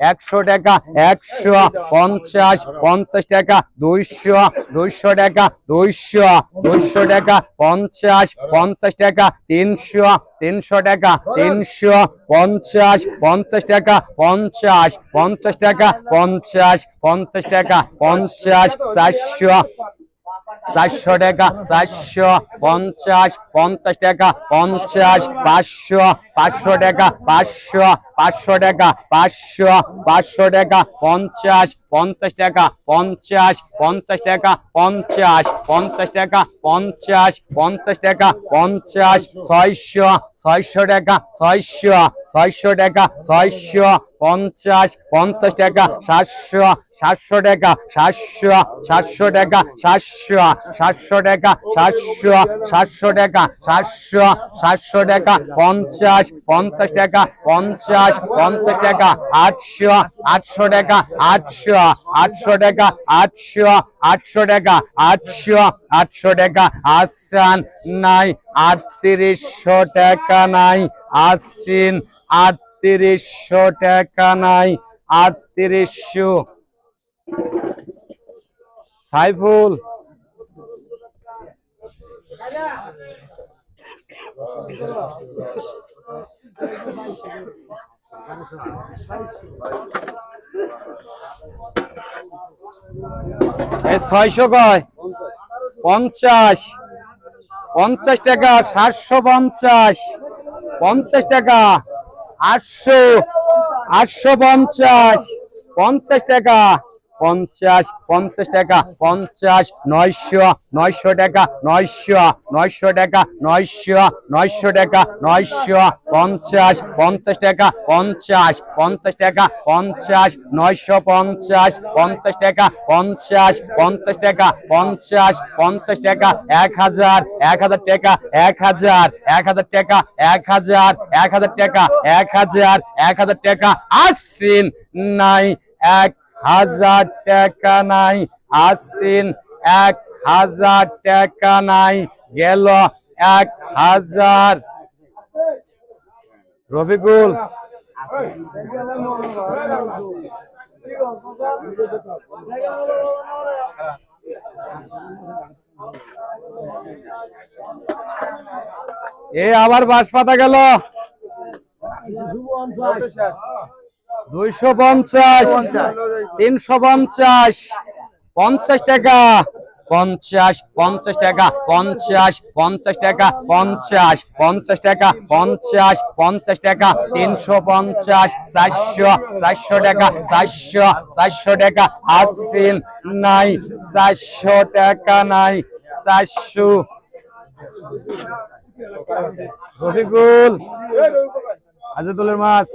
100 টাকা 100 50 50 টাকা 200 200 টাকা 200 200 টাকা 50 50 টাকা 300 300 টাকা 300 50 50 টাকা 50 50 টাকা 50 50 টাকা 50 400 400 টাকা 450 50 টাকা 50 500 500 টাকা 500 500 টাকা 500 500 টাকা 50 50 টাকা 50 50 টাকা 50 50 টাকা 50 50 টাকা 50 600 600 টাকা 600 600 টাকা 600 50 50 টাকা 700 700 টাকা 700 700 টাকা 700 700 টাকা 700 700 টাকা 700 700 টাকা 50 50 টাকা 50 50 টাকা 800 800 টাকা 800 800 টাকা 800 800 টাকা 800 800 টাকা আসান নাই 3800 টাকা নাই আসিন 3800 টাকা নাই 3800 সাইফুল এই 600 কয় 50 50 টাকা 750 50 টাকা 800 850 50 টাকা 50 50 টাকা 50 900 900 টাকা 900 900 টাকা 900 900 টাকা 900 50 50 টাকা 50 50 টাকা 50 950 50 টাকা 50 50 টাকা 50 50 টাকা 1000 1000 টাকা 1000 1000 টাকা 1000 1000 টাকা 1000 1000 টাকা আসিন নাই 1000 টাকা নাই আসিন 1000 টাকা নাই গেল 1000 রফিকুল এ আবার বাস পাতা গেল 250 350 50 টাকা 50 50 টাকা 50 50 টাকা 50 50 টাকা 50 50 টাকা 350 400 400 টাকা 400 400 টাকা আসিন নাই 400 টাকা নাই 400 রফিকুল আজিদুলের মাছ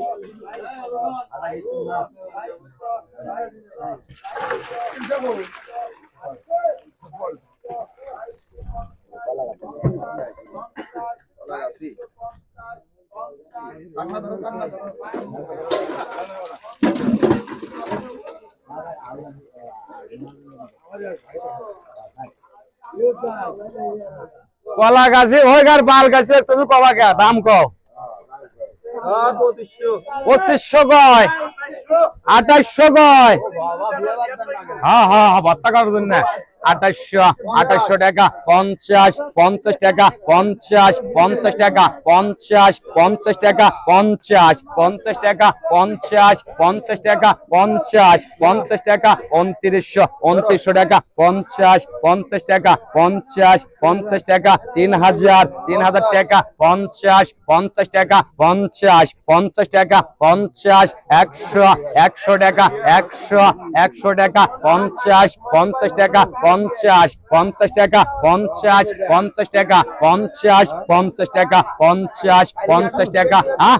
কলা গাছে ওই গার বাল গাছে তুমি কবা কে দাম কও 2500 কয় 2800 কয় হ্যাঁ হ্যাঁ ভত্তা করার জন্য 2800 টাকা 50 50 টাকা 50 50 টাকা 50 50 টাকা 50 50 টাকা 50 50 টাকা 50 50 টাকা 2900 টাকা 50 50 টাকা 50 50 টাকা 3000 3000 টাকা 50 50 টাকা 50 50 টাকা 50 100 100 টাকা 100 100 টাকা 50 50 টাকা 50 50 টাকা 50 50 টাকা 50 50 টাকা 50 50 টাকা হ্যাঁ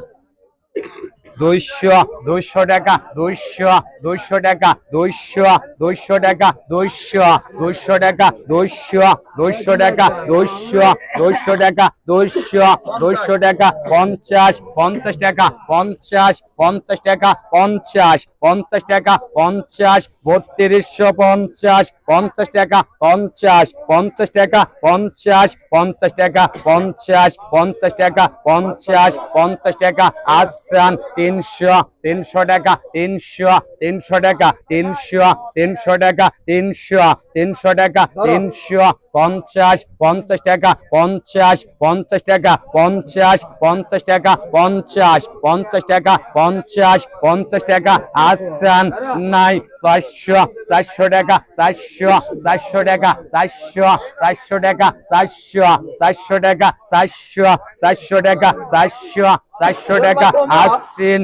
200 200 টাকা 200 200 টাকা 200 200 টাকা 200 200 টাকা 200 200 টাকা 200 200 টাকা 200 200 টাকা 50 50 টাকা 50 50 টাকা 50 50 টাকা 50 3250 50 টাকা 50 50 টাকা 50 50 টাকা 50 50 টাকা 50 50 টাকা আসান 300 300 টাকা 300 300 টাকা 300 300 টাকা 300 300 টাকা 300 50 50 টাকা 50 50 টাকা 50 50 টাকা 50 50 টাকা 50 50 টাকা আসান নাই 400 400 টাকা 400 400 টাকা 400 400 টাকা 400 400 টাকা 400 400 টাকা 400 400 টাকা আসিন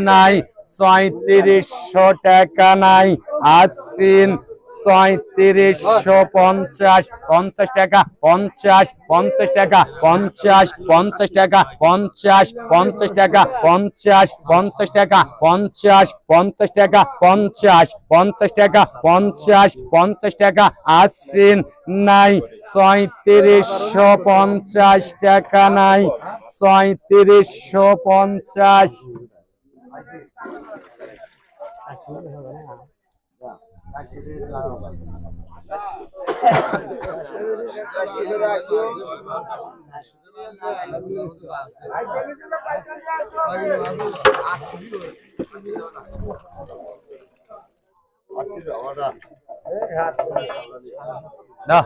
নাই 3700 টাকা নাই আসিন 3750 50 টাকা 50 50 টাকা 50 50 টাকা 50 50 টাকা 50 50 টাকা 50 50 টাকা 50 50 টাকা 50 50 টাকা আসিন নাই 3750 টাকা নাই 3750 না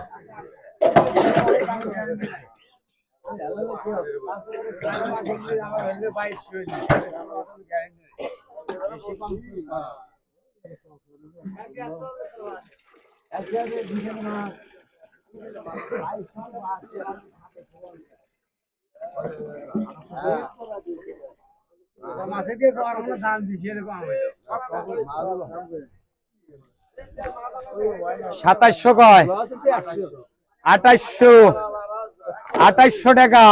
সাতাশশো কয় 2800 2800 টাকা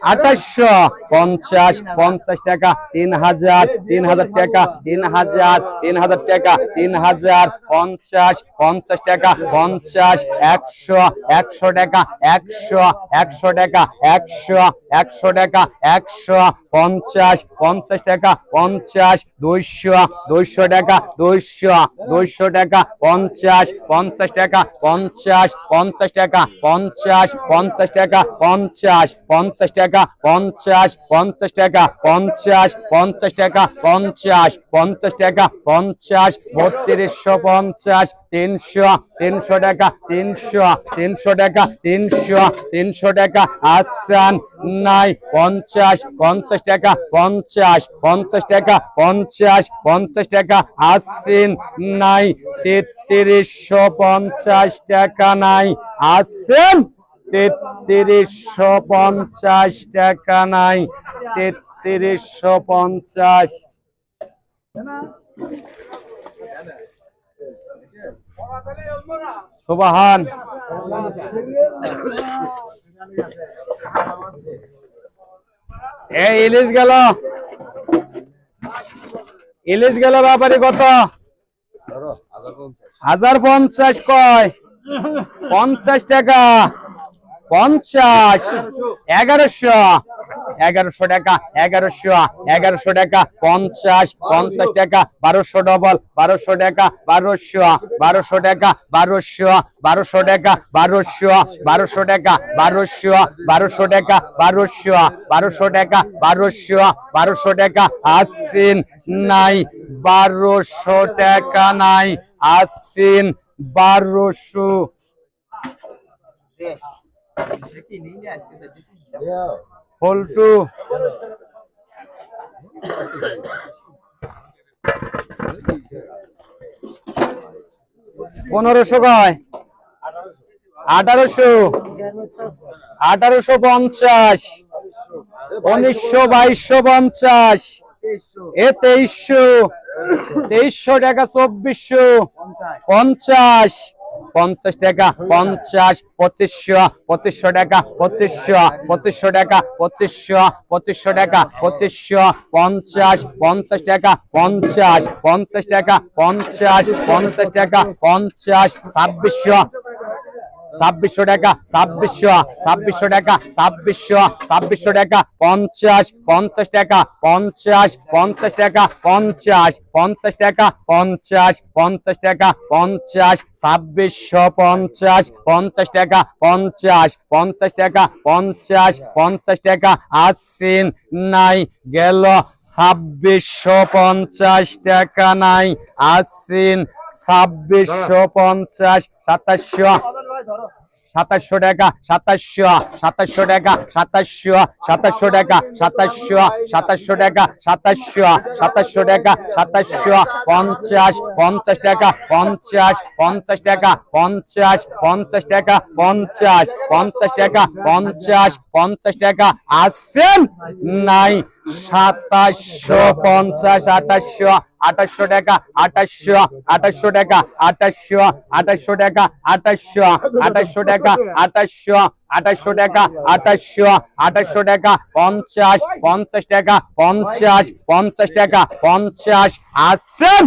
2800 50 50 টাকা 3000 3000 টাকা 3000 3000 টাকা 3000 50 50 টাকা 50 100 100 টাকা 100 100 টাকা 100 100 টাকা 100 50 50 টাকা 50 200 200 টাকা 200 200 টাকা 50 50 টাকা 50 50 টাকা 50 50 টাকা 50 50 টাকা 50 50 টাকা 50 50 টাকা 50 50 টাকা 50 3250 300 300 টাকা 300 300 টাকা 300 300 টাকা আসান নাই 50 50 টাকা 50 50 টাকা 50 50 টাকা আসিন নাই 3350 টাকা নাই আসেন 3350 টাকা নাই 3350 সুবহান এই ইলিশ গেল ব্যাপারে কত 1050 কয় 50 টাকা 50 1100 1100 টাকা 1100 টাকা 50 50 টাকা 1200 ডবল 1200 টাকা 1200 টাকা 1200 টাকা 1200 টাকা 1200 টাকা 1200 টাকা 1200 টাকা আসিন নাই 1200 টাকা নাই আসিন 1200 পল্টু 1500 কয় 1800 1850 1900 2250 এ 2300 টাকা 2450 50 টাকা 50 2500 টাকা 2500 টাকা 2500 টাকা 50 টাকা 50 টাকা 50 টাকা 50 2600 ছাব্বিশশো টাকা, ছাব্বিশশো টাকা, ছাব্বিশশো টাকা, 50 50 টাকা, 50 50 টাকা, 50 50 টাকা, 50 50 টাকা, 50 2650 50 টাকা, 50 50 টাকা, 50 50 টাকা, আসছেন নাই গেল 2650 টাকা নাই, আসছেন 2650, 2700 টাকা, 2700 টাকা, 2700 টাকা, 2700 টাকা, 2700 টাকা, 50 50 টাকা, 50 50 টাকা, 50 50 টাকা, 50 50 টাকা, 50 50 টাকা, আসছেন নাই 2750 2800 টাকা, 2800 টাকা, 2800 টাকা, 2800 টাকা, 2800 টাকা, 2800 টাকা, 50 50 টাকা, 50 50 টাকা, 50 আসছেন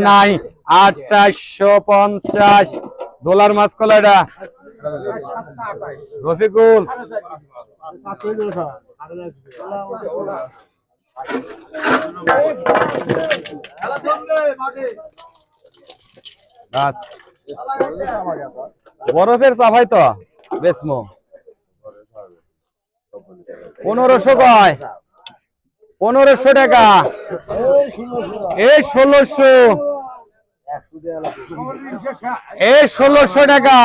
নাই 2850 ডলার মাছ কলাটা রফিকুল বরফের চা ভাই তো বেসমো 1500 কয় 1500 টাকা, এই 1600, এই 1600 টাকা,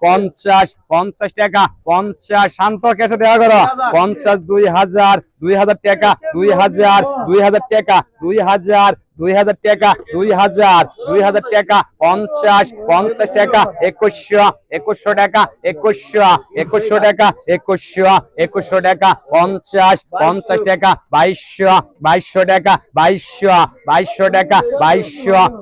50 50 টাকা, 50 শান্ত কেসে দেওয়া করো, 50 2000 2000 টাকা, 2000 2000 টাকা, 2000 2000 টাকা, 2000 2000 টাকা, 50 50 টাকা, 2100 টাকা, 2100 টাকা, 2100 টাকা, 50 50 টাকা, 2200 টাকা, 2200 টাকা,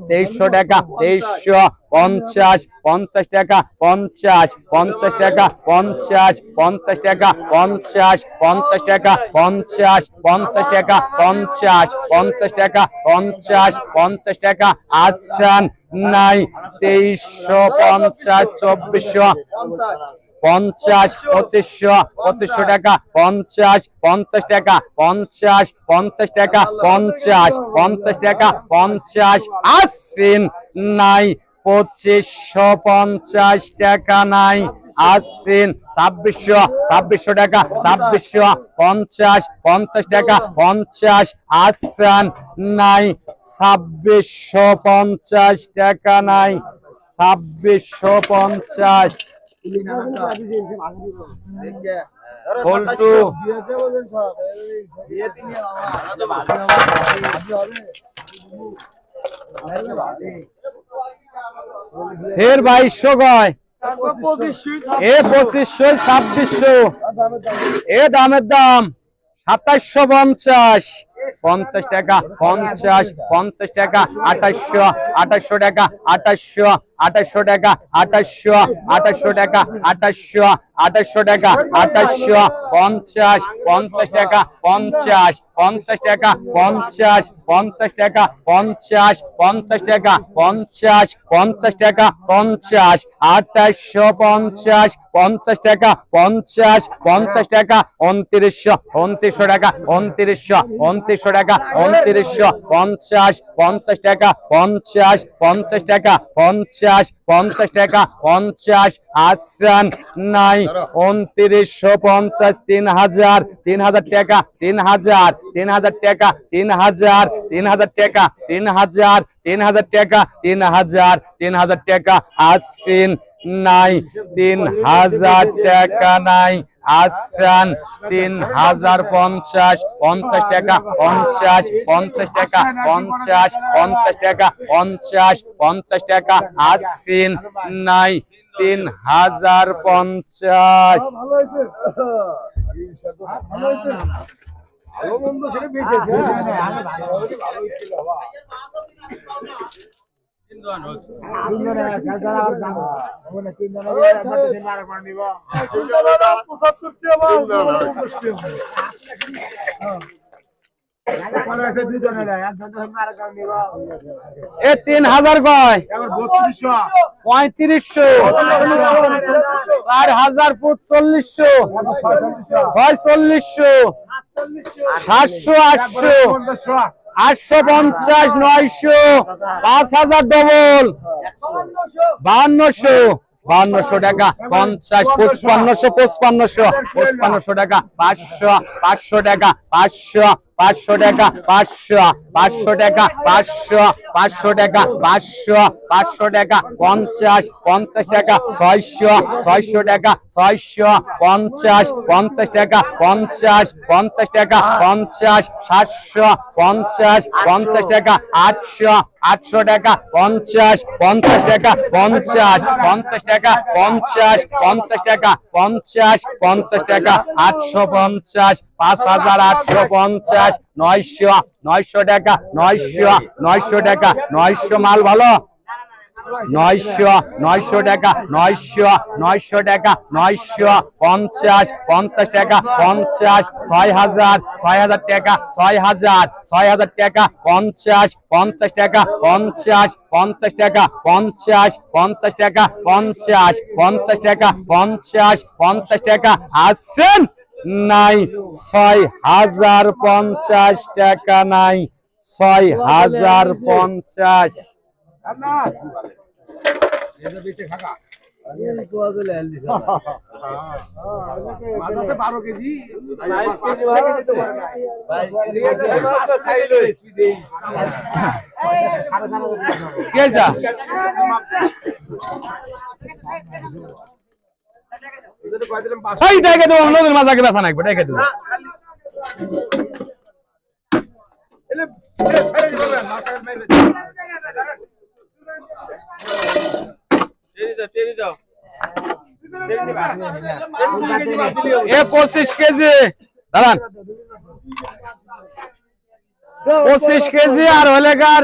2300 টাকা, 2300, 50 50 টাকা, 50 50 টাকা, 50 50 টাকা, 50 50 টাকা, 50 50 টাকা, 50 50 টাকা, 50 50 টাকা, আসছেন নাই 2350 2400 50 2500 টাকা, 50 50 টাকা, 50 50 টাকা, 50 50 টাকা, 50 আসছেন নাই 2550 টাকা নাই, আসছেন 2600 টাকা, 2650 50 টাকা, 50 আসছেন নাই 2650 টাকা নাই, 2650 ফের 2200 কয়, এ 2500 2600, এ দামের দাম 2750 50 টাকা, 50 50 টাকা, 2800 টাকা, 2800 টাকা, 2800 টাকা, 2800 টাকা, 50 50 টাকা, 50 50 টাকা, 50 50 টাকা, 50 50 টাকা, 50 50 টাকা, 50 2850 50 টাকা, 50 50 টাকা, 2900 টাকা, 2900 টাকা, 2900, 50 50 টাকা, 50 50 টাকা, 50 50 টাকা, 50 আসছেন নাই 2950 3000 3000 টাকা, 3000 3000 টাকা, 3000 3000 টাকা, 3000 3000 টাকা, 3000 3000 টাকা, আসছেন নাই 3000 টাকা নাই, আসছেন 3050 50 টাকা, 50 50 টাকা, 50 50 টাকা, 50 50 টাকা, আসছেন নাই 3050 ভালো মন্দ সেটা বেঁচে এ 3000 কয় 3500 4000 ফুট 4000 4600 700 800 850 900 5000 ডবল 5200 টাকা 50 5500 টাকা 500 টাকা 500 টাকা 500 টাকা 500 টাকা 500 টাকা 50 টাকা 600 টাকা 50 টাকা 50 টাকা 50 750 টাকা 800 টাকা 50 টাকা 50 টাকা 50 টাকা 50 টাকা 850 5850 900 টাকা 900 টাকা 900 মাল ভালো 900 টাকা 900 টাকা 950 টাকা 50 6000 টাকা 6000 টাকা 50 টাকা 50 টাকা 50 টাকা 50 টাকা 50 টাকা আসছেন নাই 6050 টাকা নাই 6050 মাজাকে ব্যথা নাকবে ডেকে দেবো এ 25 কেজি দাঁড়ান 25 কেজি আর হলে গার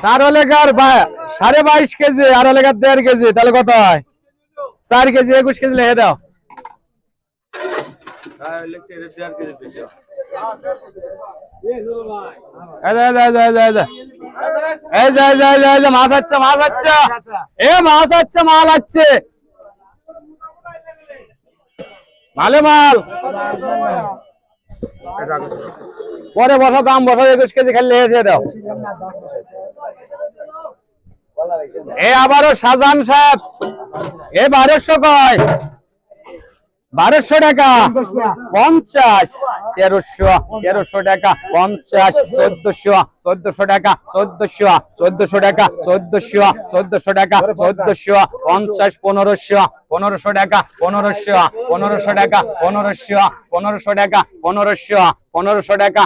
22.5 কেজি আর হলে গার 1.5 কেজি তাহলে কত হয় 4 কেজি 21 কেজি লিখে দাও মাছ আছে ভালো মাল পরে বসা দাম বসা 21 কেজি খালি লিখে দাও এ আবারও শাহজাহান সাহেব এ 1200 কয় 1200 টাকা 50 1300 টাকা 50 1400 টাকা 1400 টাকা 1400 টাকা 1400 50 1500 টাকা 1500 টাকা 1500 টাকা 1500 টাকা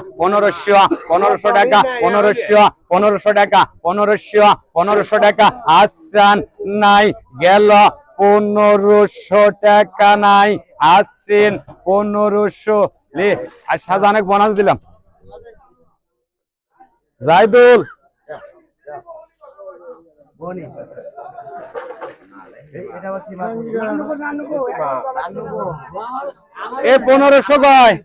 1500 টাকা 1500 টাকা আসান নাই গেল 1500 টাকা নাই আসছেন 1500 লে আর শাহজাহান বোনাস দিলাম জাইদুল এ 1500 কয়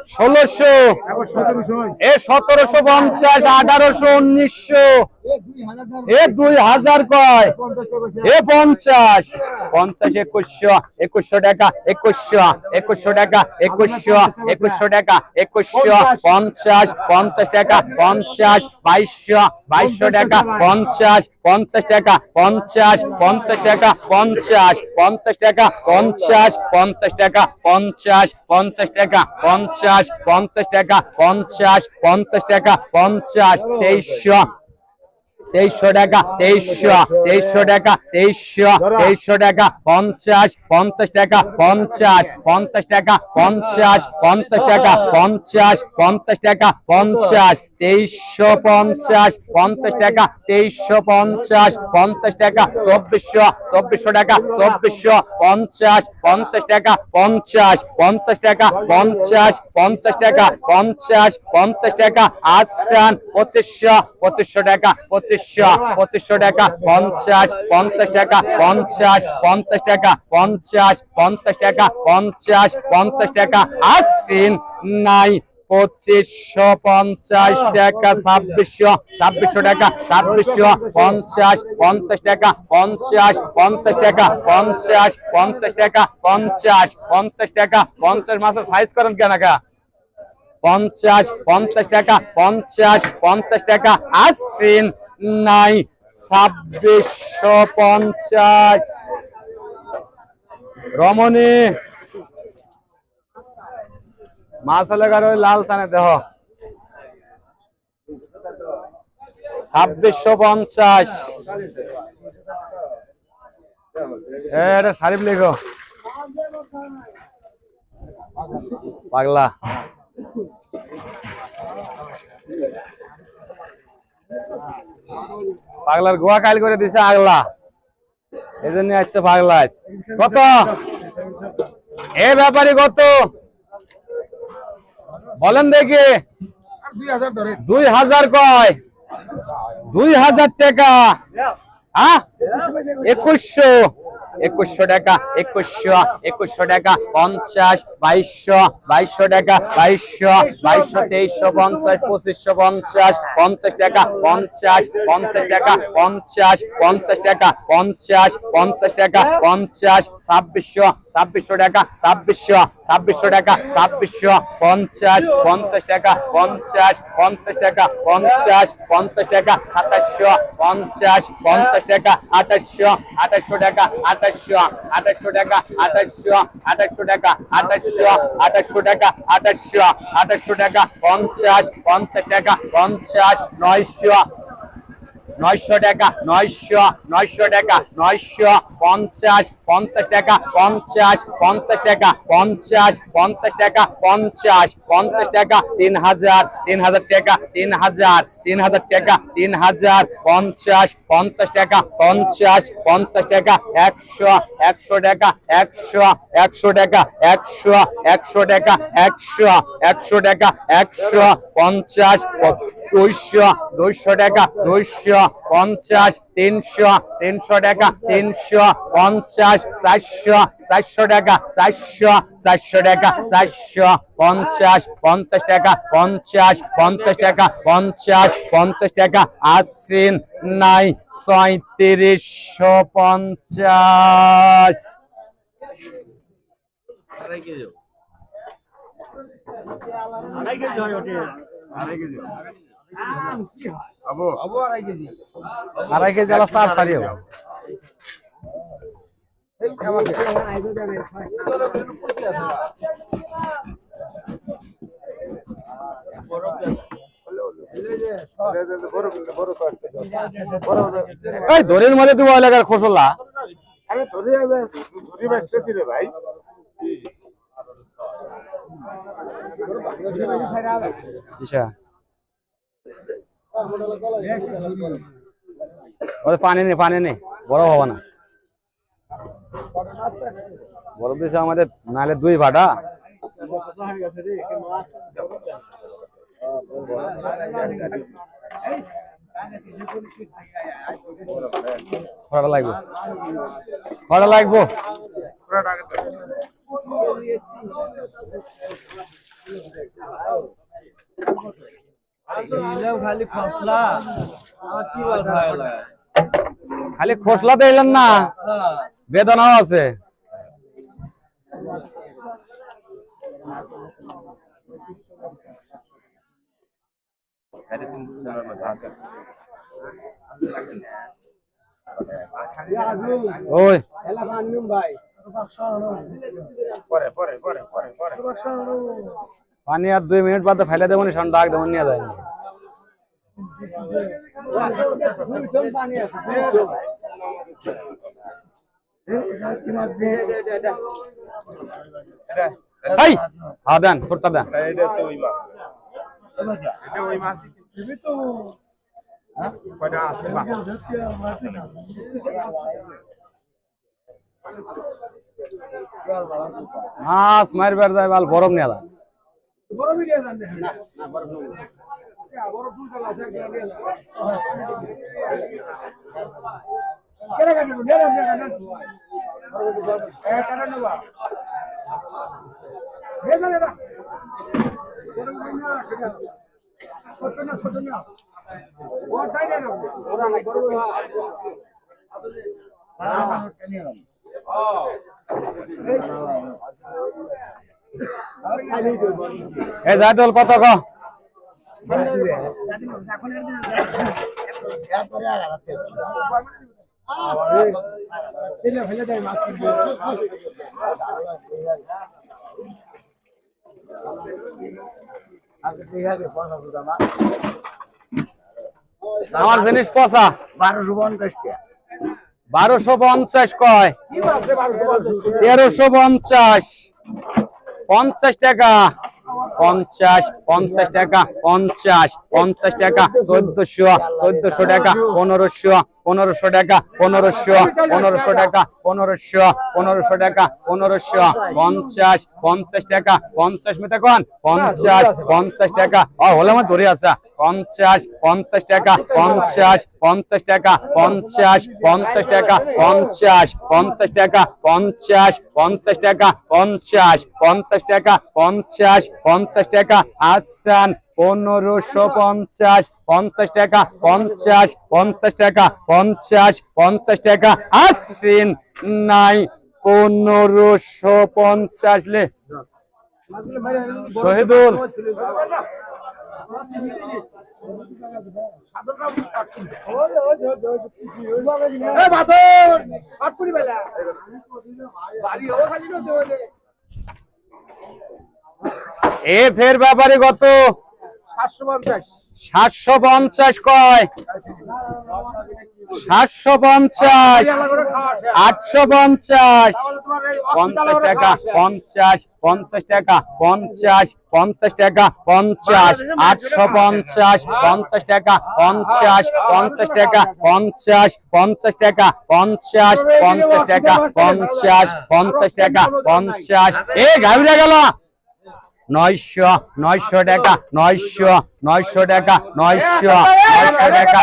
1600 এ 1750 1800 1900 এ 2000 কয় এ 50 2100 টাকা 2100 টাকা 2100 টাকা 50 টাকা 50 2200 টাকা 50 টাকা 50 টাকা 50 টাকা 50 টাকা 50 টাকা 50 টাকা 50 টাকা 50 2300 টাকা 2300 টাকা 2300 টাকা 50 টাকা 50 টাকা 50 টাকা 50 টাকা 50 2350 50 টাকা 2350 50 টাকা 2400 টাকা 2450 50 টাকা 50 টাকা 50 টাকা 50 টাকা আসান 2500 টাকা 2500 টাকা 50 টাকা 50 টাকা 50 টাকা 50 টাকা আসছেন নাই 2550 টাকা, 2600 টাকা, 2650, 50 টাকা, 50 টাকা, 50 টাকা, 50 টাকা, 50 মাসের সাইজ করেন কেন কা? 50 টাকা, 50 টাকা, আসছেন নাই 2650। রমণী মাছ লাগার ওই লাল টানে দেহ 2650। এটা শারিফ লেখো পাগলা। পাগলার গোয়া কাইল করে দিছে আগলা, এই জন্য আসছে পাগলা। কত এ ব্যাপারে কত বলেন দেখি? 2000 কয়? 2000 টাকা। হ্যাঁ 2100 টাকা, 2100 টাকা, 50, 2200 টাকা, 2200, 2350, 2550, 50 টাকা, 50 টাকা, 50 টাকা, 50 টাকা, 50, 2600 টাকা, 2600 টাকা, 2650, 50 টাকা, 50 টাকা, 50 টাকা, 2700, 50 টাকা, 2800 টাকা, 2800 টাকা, 2800 টাকা, 2800 টাকা, 2800 টাকা, 50 টাকা, 50, 900 টাকা, 900 টাকা, 950 টাকা, 50 টাকা, 50 টাকা, 50 টাকা, 3000 টাকা, 3000 টাকা, 3000, 50 টাকা, 50 টাকা, 100 টাকা, 100 টাকা, 100 টাকা, 100 টাকা, 150, 200 টাকা, 250, 300 টাকা, 350, 400 টাকা, 400 টাকা, 450 টাকা, 50 টাকা, 50 টাকা, আসছেন নাই 3750। আড়াই কেজি আলা চার সারিও দড়ির মধ্যে তুমি এলাকার খোসলা ভাই পানি নেই বড় হবো না, বরফ দিয়েছে আমাদের নালে 2 ভাটা। খড়া লাগবো খালি খোসলা দিলেন না, বেদনাও আছে। ওই পানি আর 2 মিনিট বাদে ফেলে দেবো, সন ডাক দেবো, নিয়ে যায়। দেন ছোটটা দেন। মাছ মারবার যায় বাল বরফ নিয়ে যা। এ জাটল কত ক আমার জিনিস পচা 1250 কয় 1350 50 টাকা 50 টাকা 50 টাকা 1400 টাকা 1500 টাকা 1500 টাকা 1500 টাকা 50 টাকা 50 মিটা কোন 50 টাকা হলো আমার ধরে আছে 50 টাকা 50 টাকা 50 টাকা 50 টাকা 50 টাকা 50 টাকা 50 টাকা আসান 1550 50 টাকা 50 টাকা 50 টাকা আসিন নাই 1550 লে শহীদুল এ ফের ব্যাপারে কত 750 কয় 750 850 50 টাকা 50 টাকা 50 টাকা 50 850 50 টাকা 50 টাকা 50 টাকা 50 টাকা 50 টাকা 50 এ গাবিরা গেল 900 টাকা 900 টাকা 900 টাকা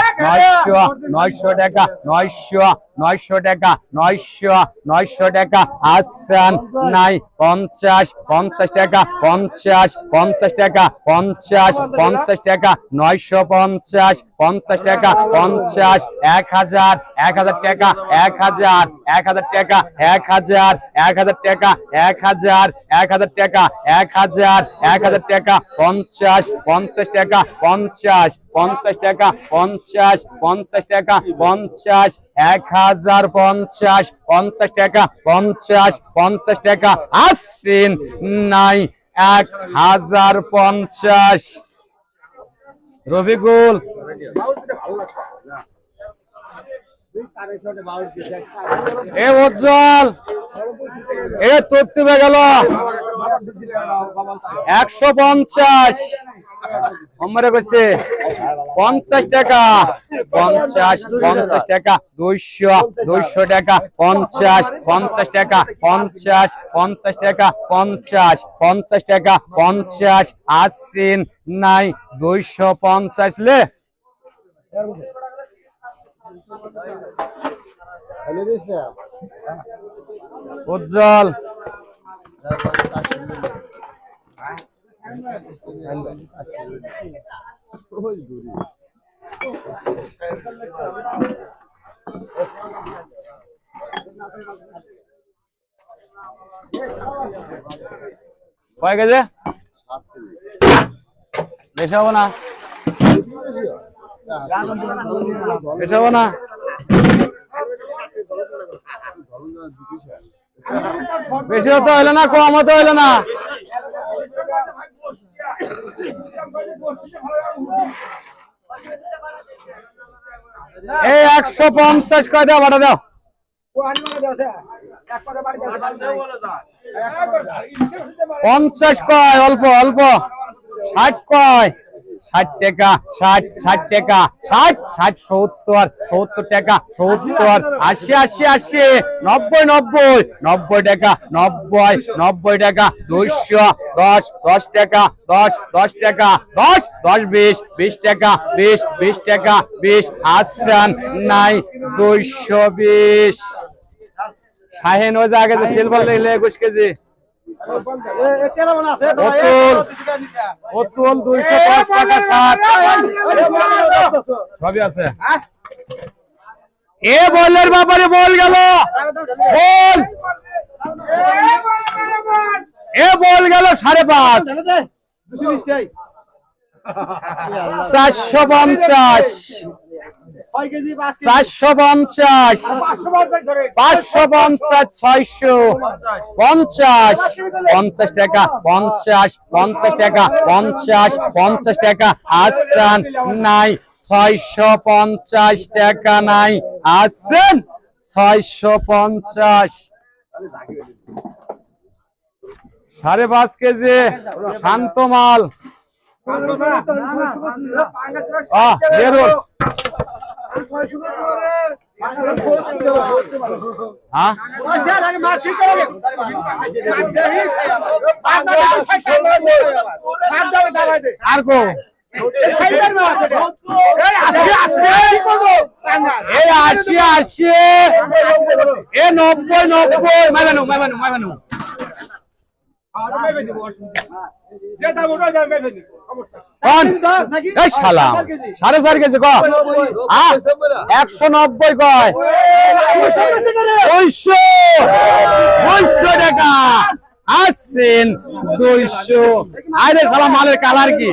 900 টাকা 900 টাকা 900 টাকা আসান নাই 50 টাকা 50 টাকা 50 টাকা 950 টাকা 50 1000 টাকা 1000 টাকা 1000 টাকা 1000 টাকা 1000 টাকা 50 টাকা 50 টাকা 50 টাকা 50 1050 টাকা 50 টাকা আসছেন নাই 1050 রবিকুল এ উজ্জ্বল এ তথ্য গেল 150 আমারে কইছে 50 টাকা 50 টাকা 200 টাকা 50 টাকা 50 টাকা 50 টাকা 50 আসছেন নাই 250 লে উজ্জ্বল কয় কেজি বেশি হবো না বেশি হবো না বেশি হতে হইলো না কম হতে হইলো না এই 150 কয় দাও ভাড়া দাও 50 কয় অল্প অল্প 60 কয় 60 টাকা 60 টাকা 60 70 টাকা 70 80 90 টাকা 90 টাকা 210 টাকা 10 টাকা 10 20 টাকা 20 টাকা 20 আসান নাই 220 শাহিন ওই আগে যে সিলভার লেলে 21 কেজি অতুল 210 টাকা ষাট সবই আছে। এ বলের ব্যাপারে বল গেল, বল এ বল গেল 5.5 450 450 550 650 50 টাকা 50 50 টাকা 50 50 টাকা আসছেন নাই 650 টাকা নাই আসছেন 650 5.5 কেজি শান্ত মাল আর কো এই 80 এ 90 মাইবানু শালা 4.5 কেজি ক 190 কয় 200 টাকা আসছেন 200। আরে শালা মালের কালার কি,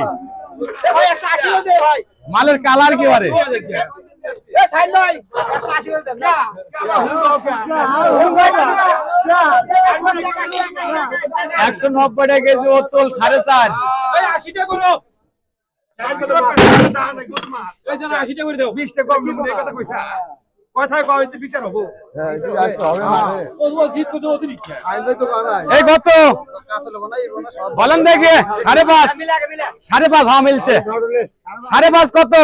মালের কালার কি বারে 190 টাকা কেজি ওতল 4.5 80 টাকা করো এই জানা 80 টাকা করে দাও 20 টাকা কম এই কথা কইছা কথায় কই তো বিচার হবো আজকে হবে না ও জিত তো অতিরিক্ত আইলে তো বানাই এই কত বলেন দেখে 5.5 হ্যাঁ মিলছে 5.5 কত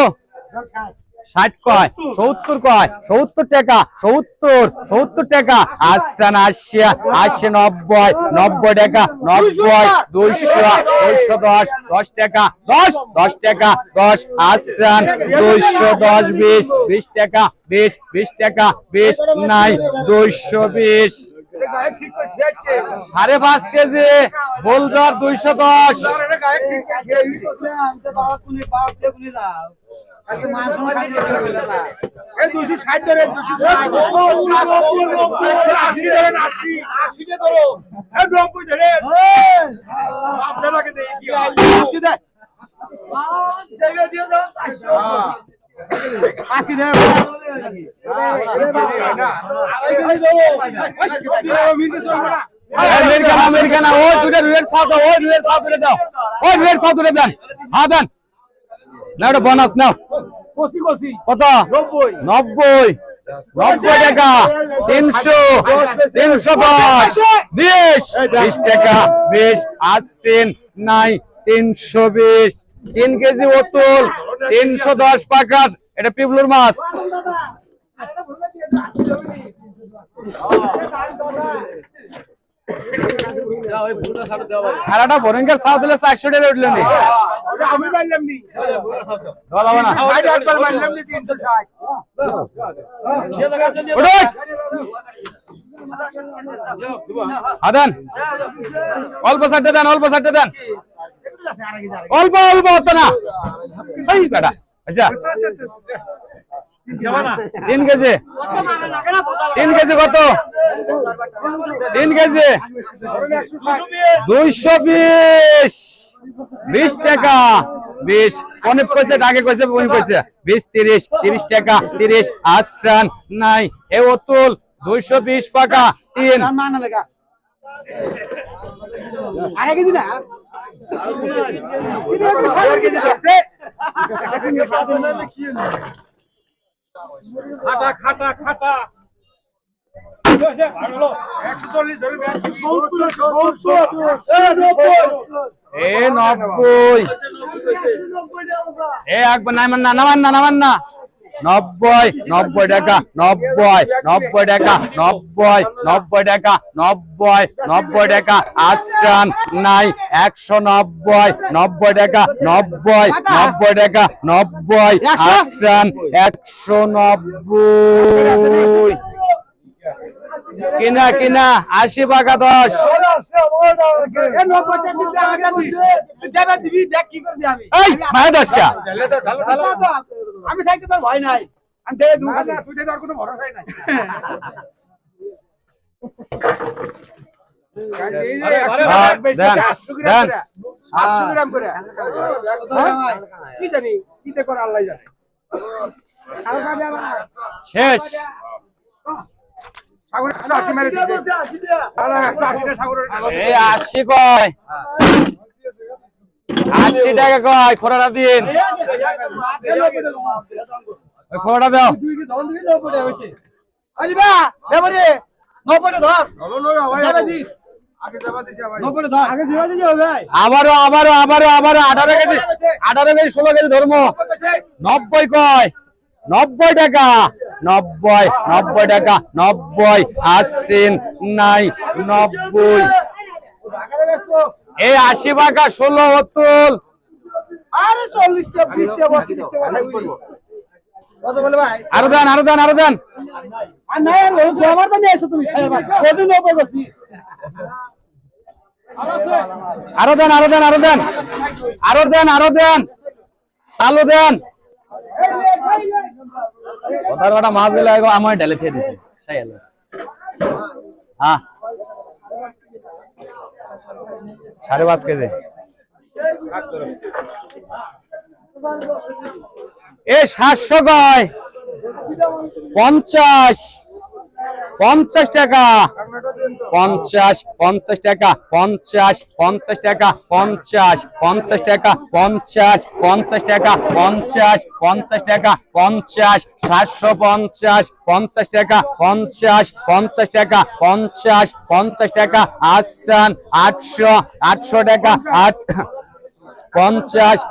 60 কয় 70 কয় 70 টাকা 70 টাকা আসছেন 80 90 টাকা 90 200 10 টাকা 10 টাকা 10 আসছেন 210 20 টাকা 20 টাকা 20 নাই 220 5.5 কেজি বোলদার 210 আমেরিকানা ও দুটো রেট খাও দাও ও রেট খাও করে দাও ও রেট খাও করে দেন হ্যাঁ দেন না ওটা বোনাস নাও কত 90 টাকা 300 20 টাকা 20 আসছেন নাই 320 3 কেজি ওতল 310 টাকা এটা পিবলুর মাছ খেলাটা বোরিংকের সাউথ দিলে 400 টাকা উঠলেন আমি মারলাম নি বলাবো না একবার মারলাম নি 360 আদান অল্প সাইডে দেন অল্প তো না এই বেটা আচ্ছা 3 কেজি কত 3 কেজি 220 টাকা 20 অনেক কইছে আগে কইছে বই কইছে 20 30 টাকা 30 আসছেন নাই এ ওতুল 220 টাকা 3 আরে কেজি না খাটা এ 90 এ একবার নামান না 90 টাকা 90 টাকা 90 টাকা 90 টাকা আসছেন নাই 190 টাকা 90 টাকা 90 আসছেন 190 কিনা কিনা 80 পাকা 10 এই মায়া 10 কা আমি থাকতে তোর ভয় নাই আমি তুই তোর কোনো ভরসাই নাই কি জানি কি করে আল্লাহ জানে শেষ এই 80 কয় 80 টাকা কয় খোড়াটা দিন ওই খোড়াটা দাও তুই কি ধন দিবি 90 টাকা হইছে আলিবা দেবরে 90 ধর যাবে দিস আগে যাবা দিছি ভাই 90 ধর আগে যাবা দিছি ভাই আবারো 18 কেজি 16 কেজি ধর্ম 90 কয় 90 টাকা 90 টাকা 90 আসিন নাই 90 এই 80 টাকা 16 হতুল আরে 40 টা 20 টা 30 টা কথা বলবো কত বলে ভাই আরো দেন আর নাই আর ওই গোবার তো নিয়ে এসো তুমি সাহেব কত 90 করছি আরো দেন চালু দেন কথার কথা মাছ দিলে আমার ঢেলে খেয়ে দিছে হ্যাঁ 5.5 কেজি এ 700 কয় 50 টাকা 50 টাকা 50 টাকা 50 টাকা 50 টাকা 50 টাকা 50 750 50 টাকা 50 টাকা 50 টাকা আসান 800 টাকা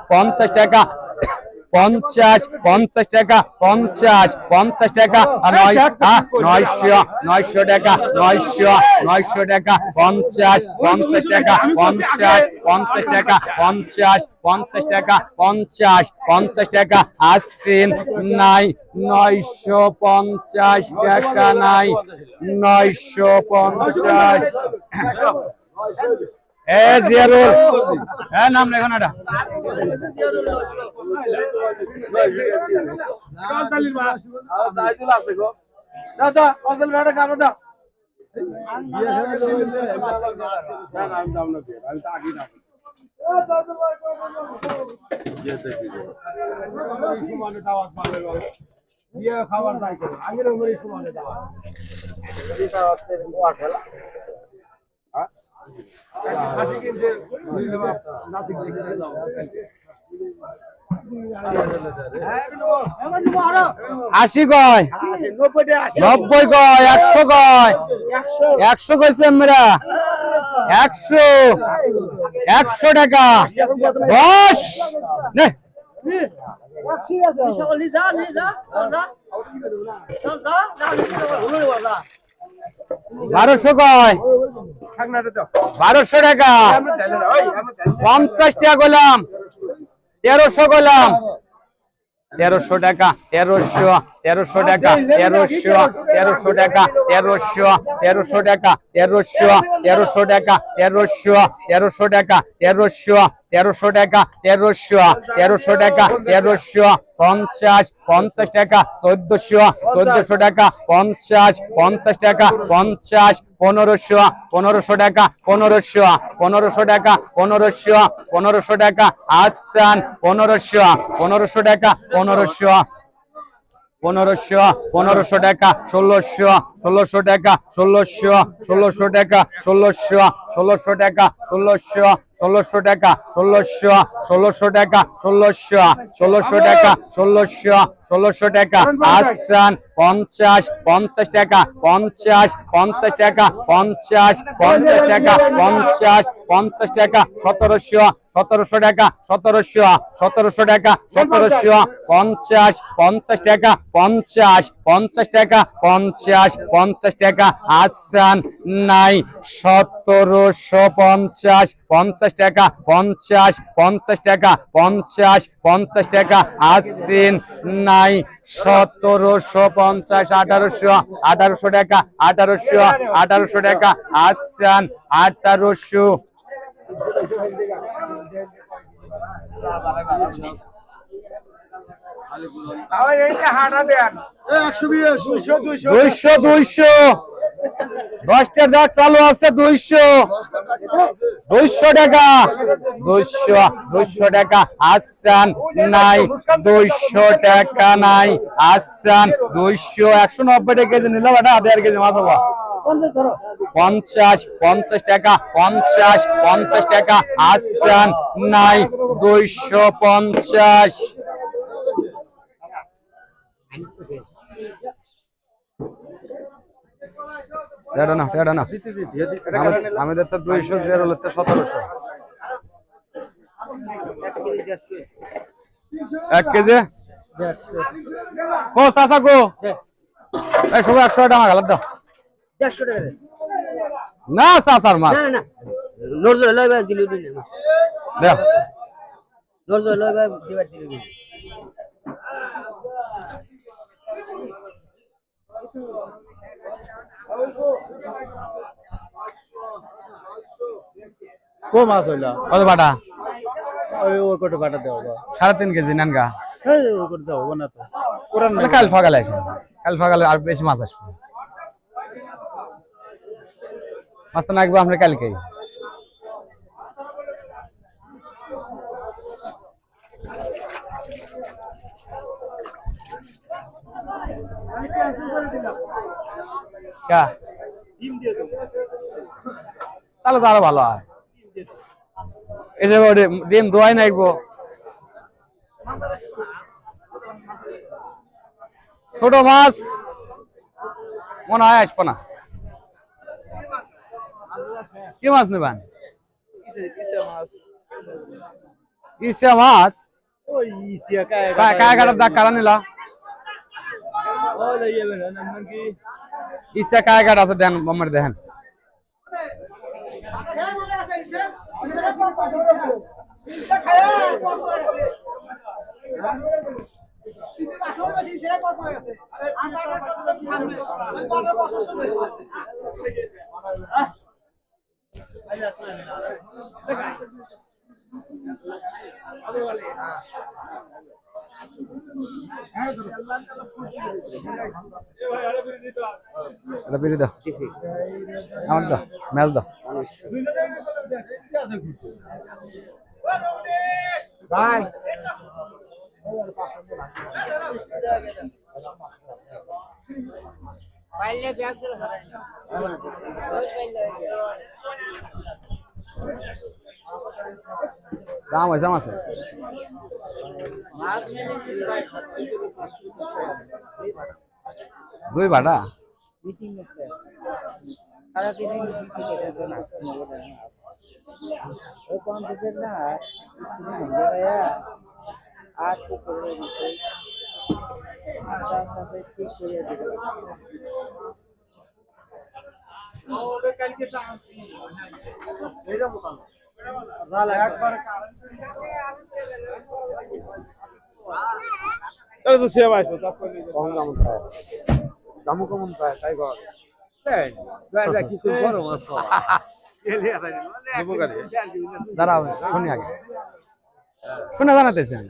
50 টাকা 50 টাকা 50 টাকা 900 টাকা 900 টাকা 50 টাকা 50 টাকা 50 টাকা 50 টাকা আসিন নাই 950 টাকা নাই 950 এ জিয়ারুল নাম লেখো না খাবার নাই আগের সমানে দেওয়া আশি কয় 90 কয় 100 কয় 100 কইছে আমরা 100 টাকা 10 নে 1200 কয় 1200 টাকা 50 টাকা কইলাম 1300 কইলাম 1300 টাকা 1300 টাকা 1300 টাকা 1300 টাকা 1300 টাকা 1300 টাকা 1300 টাকা 1300 টাকা 50 টাকা 1400 টাকা 50 টাকা 1500 টাকা 1500 টাকা 1500 টাকা আসান 1500 টাকা 1500 টাকা 1600 টাকা 1600 টাকা 1600 টাকা 1600 টাকা 1600 টাকা 1600 টাকা 1600 টাকা আসান 50 টাকা 50 টাকা 50 টাকা 50 টাকা 1700 টাকা 1700 টাকা 50 টাকা 50 টাকা 50 টাকা আসান নাই 1750 টাকা 50 50 টাকা 50 50 টাকা আসিন নাই 1750 1800 1800 টাকা 1800 1800 টাকা আসছেন 1800 200 200 10টা দাগ চালু আছে 200 200 টাকা 200 টাকা আসছেন নাই 200 টাকা নাই আসছেন 200 190 টাকা কেজি নিলাম এটা 1.5 কেজি মাছ হলো 50 50 টাকা 50 50 টাকা আসছেন নাই 250 তেরো না আমাদের তো 200 0 হলো 1700 1 কেজি কো চাচা কো এই সব 100 টাকা গালাত দাও 150 টাকা দে না চাচার মাছ না না নরজো লইবা দিলু দিলে দাও নরজো লইবা দিবা দিলু কো মাছ হইলা কত বাটা ওই কত কাটা দেও 3.5 কেজি নানগা এই ওই কত দাও না তো পুরান তাহলে কাল সকালে আসেন কাল সকালে আর বেশি মাছ আসবে মাছ তো নাকবো আমরা কালকেই क्या তাহলে তো আরো ভালো হয় এই যে ডিম দোয়াই নাইবো ছোট মাছ মনে হয় আসবো না কি মাছ নেবেন ইসা মাছ ওই ইসিয়া কায় কায় কাটার দাগ কাটা নিলা ও লইবে না কি ইসা কায় কাটা আছে দেন আমার দেখেন এটা বেরিয়ে দাও আমার দাও মেল দাও ভাই পাইলে ব্যাগ দিল দাম হয়েছে আছে দুই বাটা মিটিং আছে সারা দিন মিটিং আছে না ওই কোন দিকে না ভাইয়া আজ তো করে দিতে তার সাথে ঠিক করে দিতে ওরে কালকে চান্সি এইটা বল ভালো একবার তাহলে তো সেবা আসবে তারপর কম দাম চায় দামও কম চায় তাই কর তাই যাই কি করে বড় মাছ পাওয়া এলে আছে দাঁড়াও শুনি আগে শুনে জানাতেছেন